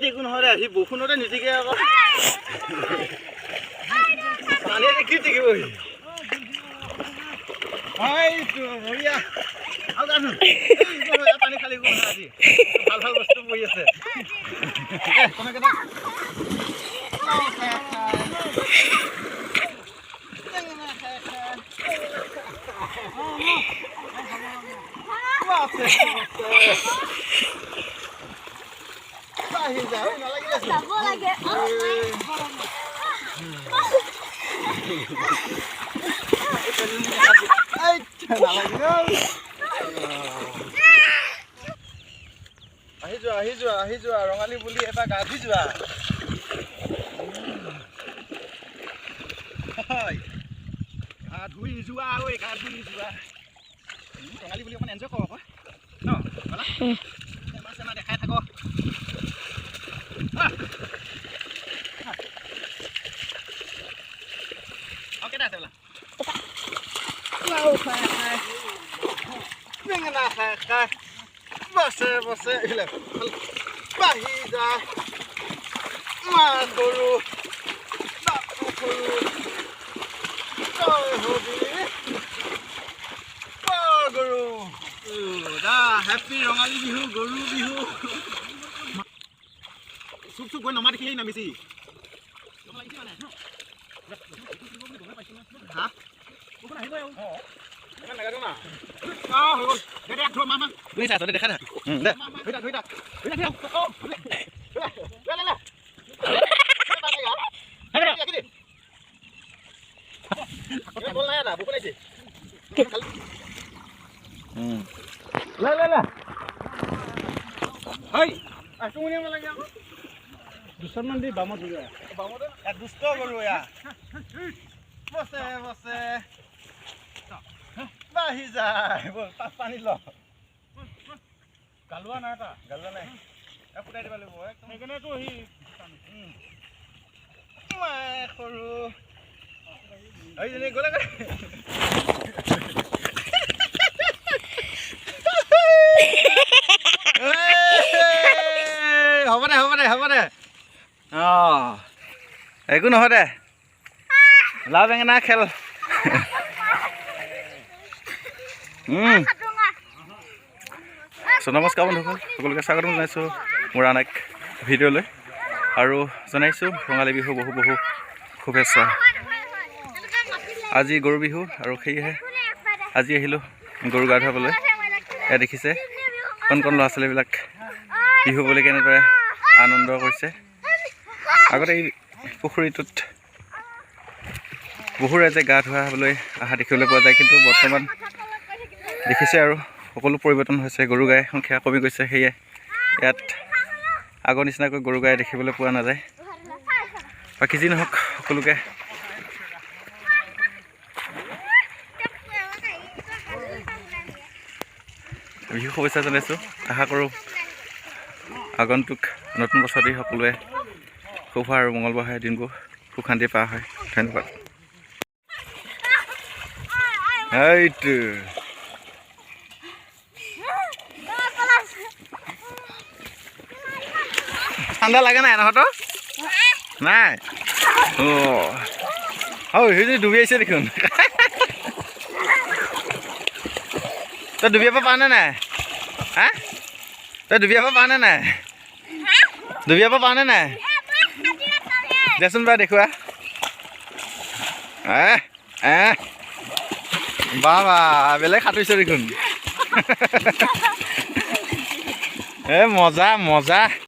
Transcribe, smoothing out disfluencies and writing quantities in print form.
একো নহয় দে, সি বৰষুণতে নিতিকে আকৌ পানীয়ে কি টিকিব সি বঢ়িয়া আৰু পানী খালি আজি ভাল ভাল বস্তু পৰি আছে আহি যোৱা ৰঙালী বুলি এবাৰ গা ধুই যোৱা গা ধুই যোৱা ৰঙালী বুলি অকমান এনজয় কৰ আকৌ ন দেখাই থাক কেইটা আছে বোলা বেঙেনা খাই খাই বছে বছে এইবিলাক বাঢ়ি যা মা সৰু বাপু সৰু তই হবি গৰু দা হেপী ৰঙালী বিহু গৰু বিহু চুপ চুপ গৈ নমা দেখি নামিছি হা দেখা দুশমান দি বামত দুষ্ট গৰু বছে বছে বাঢ়ি যায় পানী ল গালোৱা নাই এটা গালোৱা নাই ফুটাই দিব লাগিব সেইকাৰণেতো সি সৰু গ'লে হ'ব দে একো নহয় দে লাও বেঙেনা খেল নমস্কাৰ বন্ধুসকল সকলোকে স্বাগতম জনাইছোঁ মোৰ আন এক ভিডিঅ'লৈ আৰু জনাইছোঁ ৰঙালী বিহু বহু বহু শুভেচ্ছা আজি গৰু বিহু আৰু সেয়েহে আজি আহিলোঁ গৰু গা ধুৱাবলৈ এয়া দেখিছে কণ কণ ল'ৰা ছোৱালীবিলাক বিহু বুলি কেনেদৰে আনন্দ কৰিছে আগতে এই পুখুৰীটোত বহু ৰাইজে গা ধুৱাবলৈ অহা দেখিবলৈ পোৱা যায় কিন্তু বৰ্তমান দেখিছে আৰু সকলো পৰিৱৰ্তন হৈছে গৰু গাই সংখ্যা কমি গৈছে সেয়ে ইয়াত আগৰ নিচিনাকৈ গৰু গাই দেখিবলৈ পোৱা নাযায় বাকী যি নহওক সকলোকে বিহু শুভেচ্ছা জনাইছোঁ আশা কৰোঁ আগন্তুক নতুন বছৰতেই সকলোৱে সুখ আৰু মংগলময় হয় দিনবোৰ সুখ শান্তি পাৰ হয় ধন্যবাদ এইটো ঠাণ্ডা লাগে নাই নহত নাই সেই যদি ডুবি আহিছে দেখোন তই ডুবিয়াব পাৰনে নাই হা তই ডুবিয়াব পাৰনে নাই ডুবিয়াব পাৰনে নাই দেচোন বাৰু দেখুৱা বাবা বেলেগ সাঁতুৰিছে দেখোন মজা মজা